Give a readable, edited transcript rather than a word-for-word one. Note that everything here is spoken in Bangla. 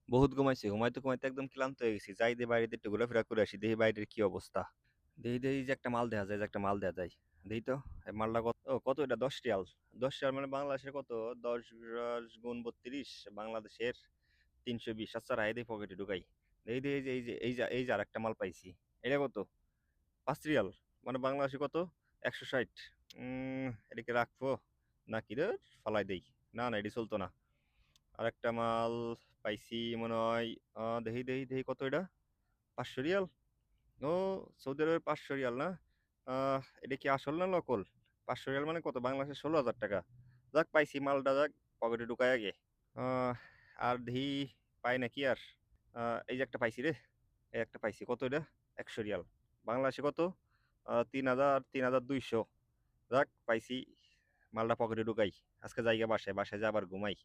বহুত ঘুমাইছি, ঘুমাইতে ঘুমাইতে একদম ক্লান্ত হয়ে গেছি। যাই দিয়ে বাইরে দিয়ে একটু ঘোরাফেরা করে আসি, দেখি বাইরের কি অবস্থা। দেখি দেখি যে একটা মাল দেখা যায়, যে একটা মাল দেখা যায়। দেখি তো এই মালটা কত, ও কত এটা, 10 রিয়াল। 10 রিয়াল মানে বাংলাদেশের কত, 10 গুণ 32, বাংলাদেশের 320। আচ্ছা রায় দিই পকেটে ঢুকাই। দেখি দেখি এই যে আর একটা মাল পাইছি। এটা কত, 5 রিয়াল, মানে বাংলাদেশে কত, 160। এটাকে রাখবো নাকি রে, ফালাই দেই। না না, এটি চলতো না। আর একটা মাল পাইছি মনে হয়। দেখি দেখি দেখি কত এটা, 500 রিয়াল। ও, সৌদি আরবের 500 রিয়াল না? এটা কি আসল না নকল? 500 রিয়াল মানে কত, বাংলাদেশের 16,000 টাকা। যাক পাইছি মালটা, যাক পকেটে ঢুকায় আগে। আহ, আর দেখি পাই নাকি আর। এই যে একটা পাইছি রে, এই একটা পাইছি। কত এটা, 100 রিয়াল। বাংলাদেশে কত, 3,200। যাক পাইছি, মালটা পকেটে ঢুকাই। আজকে জায়গা বাসায়, বাসায় যা আবার ঘুমাই।